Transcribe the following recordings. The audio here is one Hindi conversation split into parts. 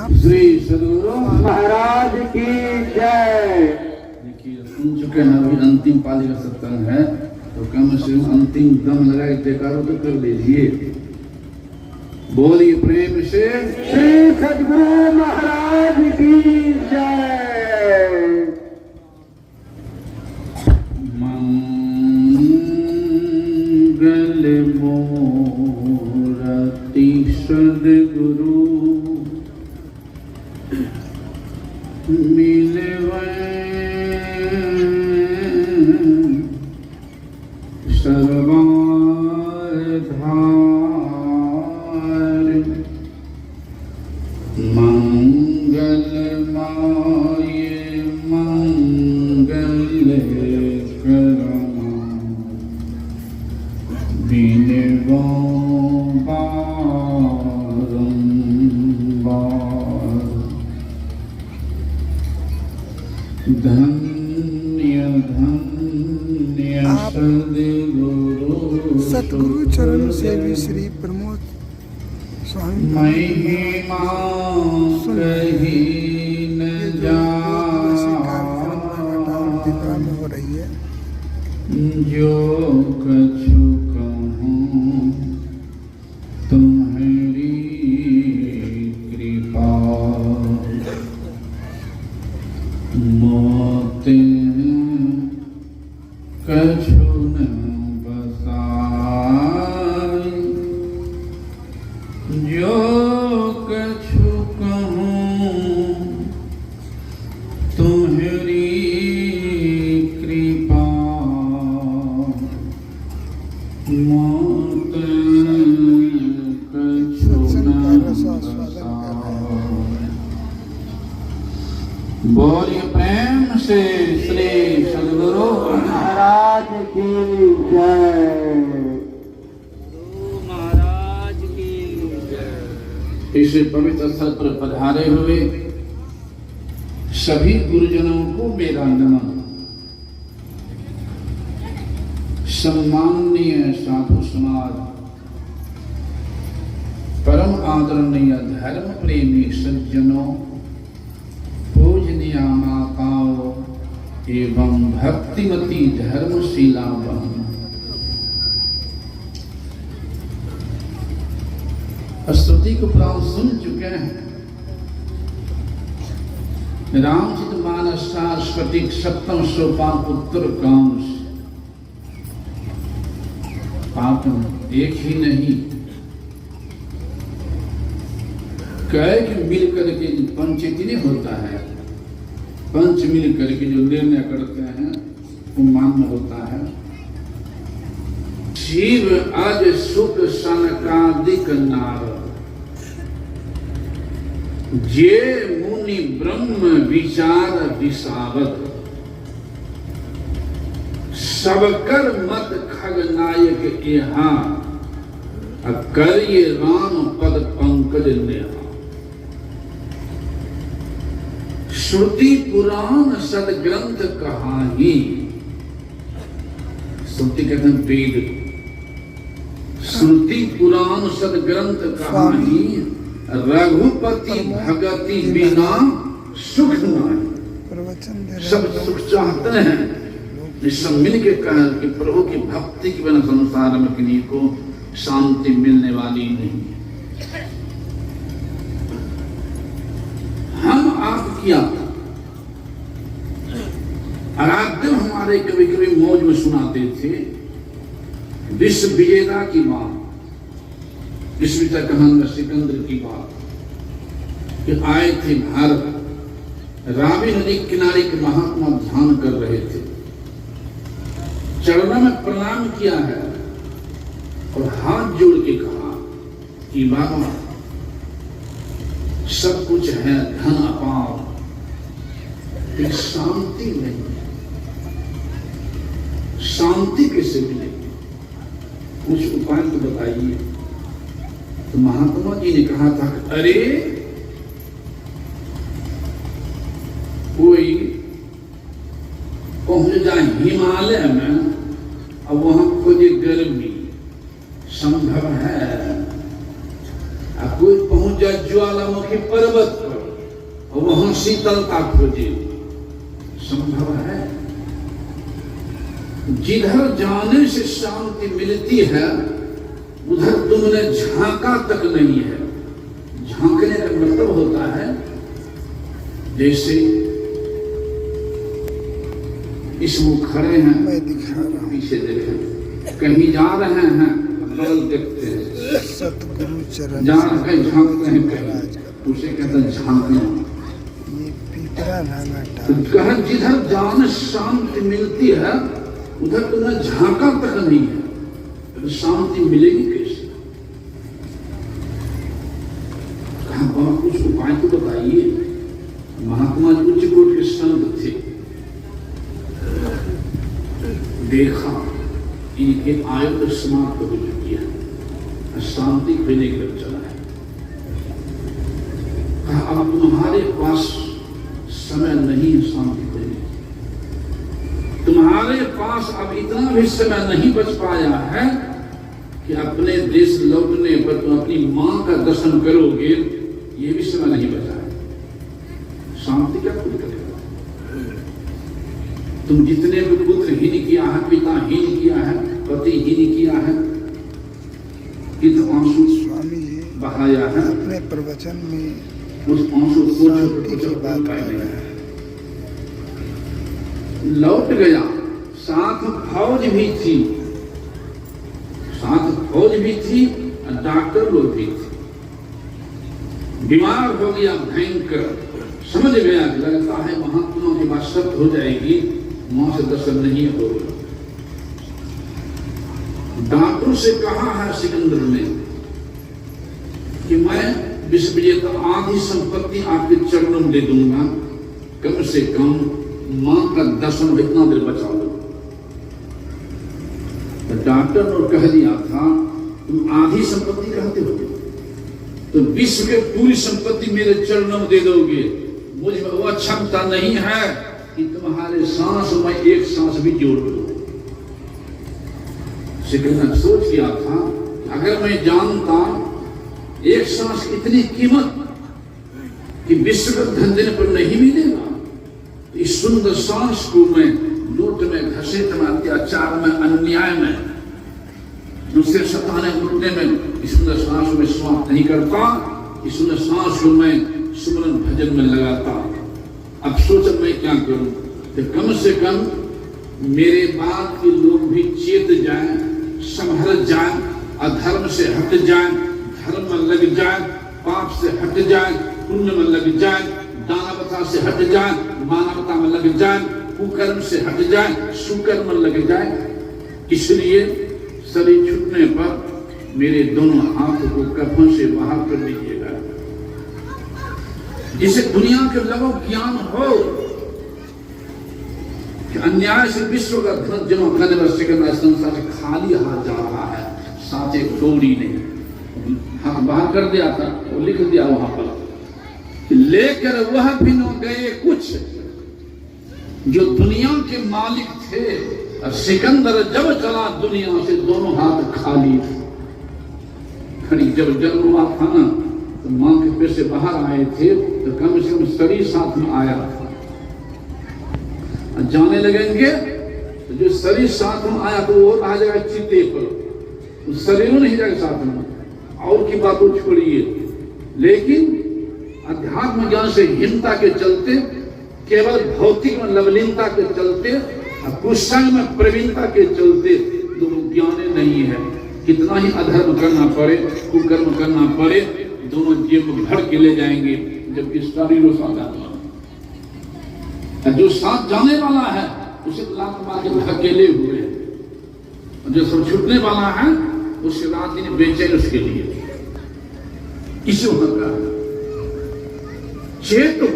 श्री सद्गुरु महाराज की जय। देखिए सुन चुके हैं, अभी अंतिम पाली का सत्संग है, तो कम से कम अंतिम दम लगा के जयकारो तो कर लीजिए। बोलिए प्रेम से श्री सद्गुरु महाराज की जय। मंगल मूरति सद्गुरु मिलवे सर्वाधार, मंगलमय मंगल करमा बिनवा धन्य धन्य सतगुरु चरण सेवी श्री प्रमोद स्वामी महिमा कही न में हो रही है। जो कछु कहूँ तुम्हारी कृपा, मोते कछु न बसाई, जो कछु कहूँ तुम्हारी कृपा, मोते कछु न बसाई। बोलिए प्रेम से श्री सद्गुरु महाराज की जय। महाराज की जय। इस पवित्र स्थल पर पधारे हुए सभी गुरुजनों को मेरा नमन। सम्माननीय साधु समाज, परम आदरणीय धर्म प्रेमी सज्जनों, पूजनीय माताओं एवं भक्तिमती धर्मशीला बहन, स्तुति को प्राण सुन चुके हैं। रामचरित मानस स्फटिक सप्तम सोपान उत्तर कांश। पाप एक ही नहीं, कैक मिल करके पंचायती नहीं होता है, पंच मिल करके जो निर्णय करते हैं वो मान्य होता है। शिव अज सुख सनकादिक नारद, जे मुनि ब्रह्म विचार विशारद, सबकर मत खगनायक यहाँ, करिए राम पद पंकज नेहा। श्रुति पुराण सदग्रंथ कहानी, श्रुति कहते हैं वेद, श्रुति पुराण सदग्रंथ कहानी, रघुपति भगति बिना सुख नहीं। सब सुख चाहते हैं, सब मिल के कहा कि प्रभु की भक्ति के बिना संसार में किन्हीं को शांति मिलने वाली नहीं। हम आप किया आराध्य हमारे कभी कभी मौज में सुनाते थे विश्व विजेता की बात, विश्व विजेता कहान में सिकंदर की बात कि आए थे भारत, रावी नदी किनारे के महात्मा ध्यान कर रहे थे, चरणों में प्रणाम किया है और हाथ जोड़ के कहा कि बाबा सब कुछ है, धन अपार, एक शांति नहीं, शांति कैसे मिलेगी, कुछ उपाय तो बताइए। तो महात्मा जी ने कहा था अरे कोई पहुंच जाए हिमालय में, अब वहां खोजे गर्मी संभव है, कोई पहुंच जाए ज्वालामुखी के पर्वत पर और वहां शीतलता खोजे, संभव है? जिधर जाने से शांति मिलती है उधर तुमने झांका तक नहीं है। झांकने का मतलब होता है जैसे इसमें खड़े हैं, मैं दिखा रहा हूँ। पीछे देखें, कहीं जा रहे हैं, बगल देखते हैं, सतगुरु चरण जा रहे हैं, झांकते हैं कहीं, महाराज का उसे कहते हैं झांकना। ये पीपरा नाना तो टाल कहा जिधर जान शांति मिलती है उधर तुम्हें झांका तक नहीं है, तो शांति मिलेगी कैसे? कहा बाबा कुछ उपाय तो बताइए। महात्मा जी उच्च कोटि के संत थे, देखा इनके आयु तो समाप्त हो चुकी है, शांति खोने की तरफ चला है। कहा अब तुम्हारे पास समय नहीं है शांति खोने की, तुम्हारे पास अब इतना भी समय नहीं बच पाया है कि अपने देश लौटने पर तुम अपनी मां का दर्शन करोगे, ये भी समय नहीं बचा है। शांति क्या खुद करेगा? तुम जितने भी पुत्र हीन किया है, पिता हीन किया है, पति हीन किया है, कितना आंसू स्वामी जी बहाया है, अपने प्रवचन में उस आंसू को शांति की बात कर रहे हैं। लौट गया, साथ फौज भी थी, साथ फौज भी थी और डॉक्टर लोग भी थे। बीमार हो गया भयंकर, समझ गया, लगता है महात्मा की बात सत्य हो जाएगी, मां से दर्शन नहीं होगा। डॉक्टर से कहा है सिकंदर ने कि मैं विश्व विजेता आधी संपत्ति आपके चरणों में दे दूंगा, कम से कम मां का दर्शन इतना देर बचा लो। तो डॉक्टर ने कह दिया था तुम आधी संपत्ति कहते हो तो विश्व के पूरी संपत्ति मेरे चरणों में दे दोगे, मुझ में वो क्षमता नहीं है कि तुम्हारे सांस में एक सांस भी जोड़ दो। सिकंदर सोच किया था अगर मैं जानता एक सांस की इतनी कीमत कि विश्व का धन देने पर नहीं मिलेगा, तो इस सुंदर सांस को मैं लूट में, घसीट में, अत्याचार में, अन्याय में, दूसरे सताने लूटने में इस सुंदर सांस में समाप्त नहीं करता। इस सुंदर सांस को मैं सुमरन भजन में लगाता। अब सोच मैं क्या करूं कि कम से कम मेरे बाद के लोग भी चेत जाएं, संभल जाएं, अधर्म से हट जाएं, धर्म में लग जाएं, पाप से हट जाएं, पुण्य में लग जाएं, दानवता से हट जाएं, मानवता में लग जाएं, कुकर्म से हट जाएं, सुकर्म में लग जाएं। इसलिए शरीर छूटने पर मेरे दोनों हाथों को कफन से बाहर कर दीजिएगा, जिसे दुनिया के लोगों को ज्ञान हो कि अन्याय से विश्व का धन जमा करने वाला सिकंदर संसार से खाली हाथ जा रहा है, साथ एक कौड़ी ने हाथ बाहर कर दिया था, वो लिख दिया वहां पर, लेकर वह भी न गए कुछ जो दुनिया के मालिक थे। और सिकंदर जब चला दुनिया से दोनों हाथ खाली थे। खड़ी जब जन्म हुआ था ना तो मां के पेट से बाहर आए थे तो कम से कम शरीर साथ में आया था। जाने लगेंगे तो जो शरीर साथ में आया तो वो आ जाएगा चित्ते पर, उस शरीर में नहीं जाएगा साथ में। और की बातों छोड़िए, लेकिन अध्यात्म ज्ञान से हीनता के चलते, केवल भौतिक में लवलीनता के चलते, कुसंग में प्रवीणता के चलते दोनों ज्ञान नहीं है। कितना ही अधर्म करना पड़े, कुकर्म करना पड़े, दोनों जेब में भर के ले जाएंगे, जबकि शरीर साथ जाने वाला, जो साथ जाने वाला है उसे लात मार के धकेले हुए, जो सब छूटने वाला है उसके रात दिन बेचैन उसके लिए। इसी होगा चेतो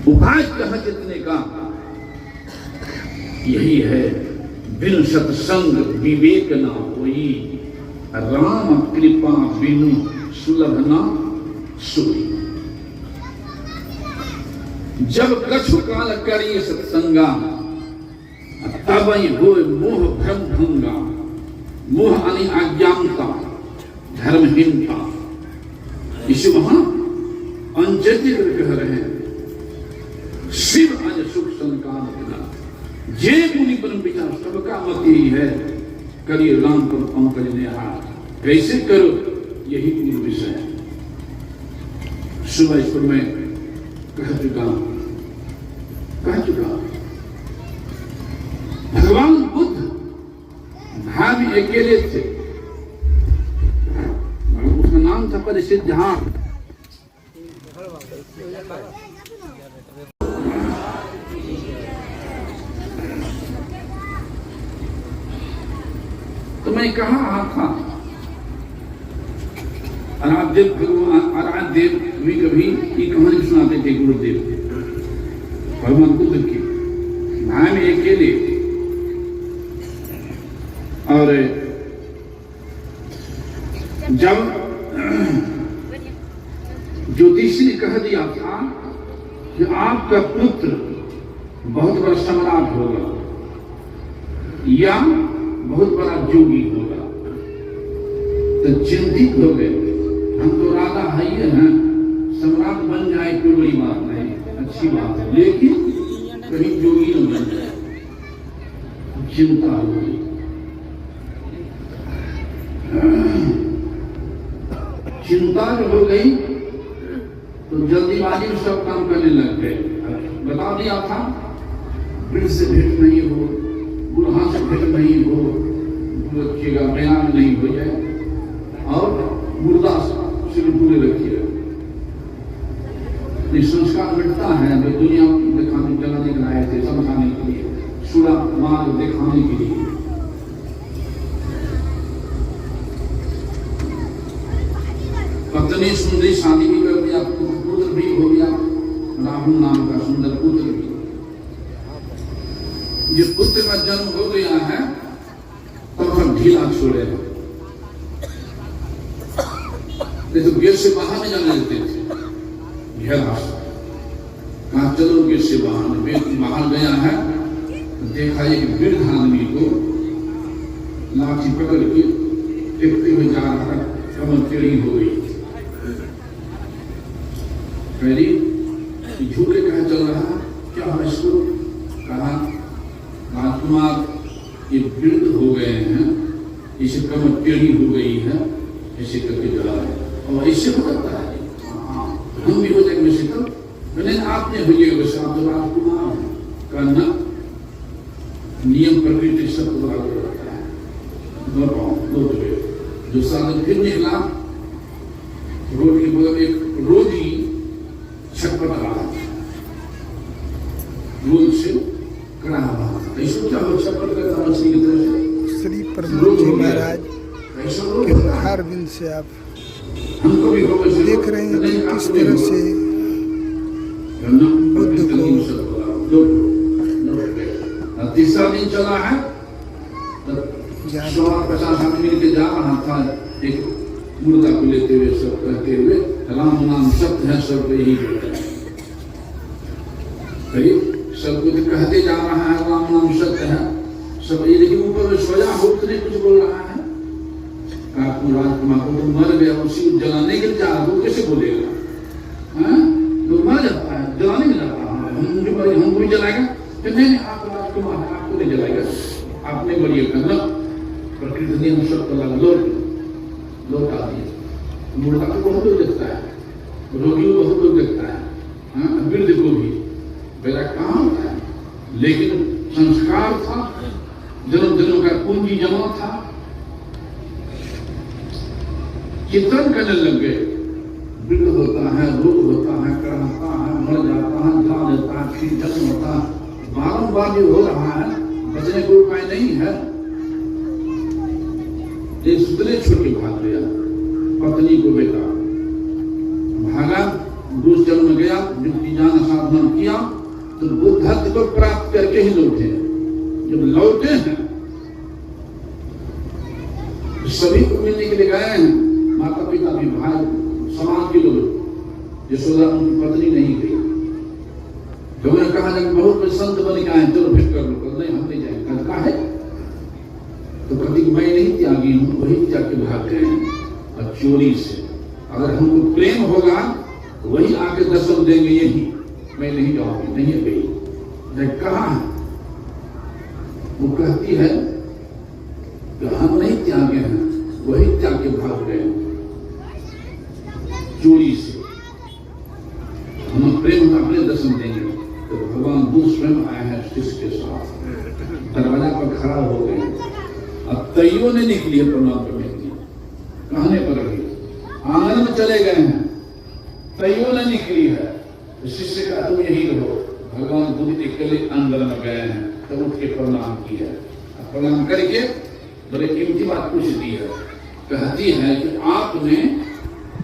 उपाय कहा जितने का यही है, बिन सत्संग विवेक ना होई, राम कृपा बिनु सुलभ ना सोई। जब कछु काल करिए सत्संगा, तब ही हो मोह भ्रम भंगा। मोह यानी अज्ञानता, धर्महीनता, इसे वहां अंजति कह रहे हैं शिव आज सुख संकाम बिना जे मुनि परम विचार सबका मत यही है करिए राम पर पंकज ने हाथ कैसे करो यही पूर्ण विषय है। सुबह इस पर मैं कह चुका भगवान बुद्ध धाम अकेले थे, उसका नाम था परिसिद्धार्थ। तो मैं कहा था आराध्य भगवान आराध्य भी कभी की कहानी सुनाते थे गुरुदेव भगवान बुद्ध की भाई में अकेले, और जब ज्योतिषी ने कह दिया था कि आपका पुत्र बहुत बड़ा सम्राट होगा या बहुत बड़ा जोगी होगा, तो चिंतित हो गए। हम तो राजा है ही हैं, सम्राट बन जाए कोई बड़ी बात नहीं, अच्छी बात है, लेकिन कहीं जोगी न बन जाए, चिंता हो गई। चिंता जो हो गई तो जल्दीबाजी में सब काम करने लग गए। बता दिया था वृद्ध से भेंट नहीं हो, बुढ़ा से भेंट नहीं हो, रखिएगा बयान नहीं हो जाए, और मुर्दा से पूरे रखिएगा। संस्कार मिटता है, वे दुनिया दिखाने जलाने के लाए थे, समझाने के लिए, सूरा मार्ग दिखाने के लिए। पत्नी सुंदरी शादी भी कर दिया, पुत्र भी हो गया, राहुल नाम का सुंदर पुत्र भी। जिस पुत्र का जन्म हो गया है तब हम ढीला छोड़े, तो गेट से बाहर नहीं जाने देते थे। कहा चलो गेट से बाहर गया है, देखा एक वृद्ध आदमी को लाठी पकड़ के फेंकते हुए जा रहा है, कमर टेढ़ी हो गई। झूठे कहा चल रहा क्या है इसको? कहा राजकुमार ये वृद्ध हो गए हैं, इसे कमर टेढ़ी हो गई है, ऐसे करके जला है, और इससे हो जाता है हम भी हो जाएंगे वैसे। तो मैंने आपने हो जाएगा वैसे, आप तो राजकुमार करना नियम प्रकृति सब बराबर रहता है। दो जो साल फिर निकला रोड की बगल एक रोजी छटपट रहा था, रोज से कड़ा रहा था। ऐसा क्या हो छटपट करता मछली की तरह से? श्री प्रभु जी महाराज के मुखारबिंद से आप हमको भी देख रहे हैं कि किस तरह से बुद्ध को तीसरा दिन चला है, 50 आदमी मिलकर जा रहा था, एक मुर्दा को लेते हुए सब कहते हुए राम नाम सत्य है, सब यही बोलते हैं। सब कुछ कहते जा रहा है राम नाम सत्य है सब, ये लेकिन ऊपर में सोया हो नहीं कुछ बोल रहा है। राजकुमार को तो मर गया, उसी जलाने के लिए जा रहा, वो कैसे बोलेगा? तो मर जाता है, जलाने में जाता है, हमको भी जलाएगा? नहीं आप राजकुमार है, आपको नहीं जलाएगा, आपने बढ़िया करना प्रकृति ने हम सब लौटा दिया। मुर्दा को बहुत लोग देखता है, रोगी को बहुत लोग देखता है, वृद्ध को भी बेटा कहाँ होता है, लेकिन संस्कार था, जन्म जन्म का पूंजी जमा था, चिंतन करने लग गए। वृद्ध होता है, रोग होता है, कराता है, मर जाता है, जा देता है, फिर जन्म होता है, बारंबार जो हो रहा है, बचने को उपाय नहीं है। एक सूत्रे छोड़ के भाग गया, पत्नी को बेटा भागा, दूसरे जन्म गया, युक्ति ज्ञान साधन किया, तो बुद्धत्व को प्राप्त करके ही लौटे। जब लौटे हैं सभी को मिलने के लिए गए हैं, माता पिता भी, भाई, समाज के लोग, यशोदा उनकी पत्नी नहीं गई। तो उन्होंने कहा जब बहुत संत बन के आए, चलो भेंट कर लो, नहीं हम नहीं जाएंगे। कहा है तो पति मैं नहीं त्यागी हूं, वही त्याग के भाग गए और चोरी से अगर हमको प्रेम होगा तो वही आके दर्शन देंगे, यही मैं नहीं जाऊंगी, नहीं है गई। कहाँ है? वो कहती है कि हम नहीं त्यागे हैं, वही त्याग के भाग गए चोरी से। हम प्रेम में अपने दर्शन देंगे तो भगवान दूर स्वयं आए हैं शिष्य के साथ, दरवाजा पर खड़ा हो गए। अब तैयो ने निकली है प्रणाम करने के लिए, कहने पर रही आंगन में चले गए हैं, तैयो ने निकली है। शिष्य का तुम यही रहो। भगवान बुद्ध अकेले अंदर में गए हैं तो उठ के प्रणाम की है। प्रणाम करके बड़े कीमती बात पूछ दी है, कहती है कि आपने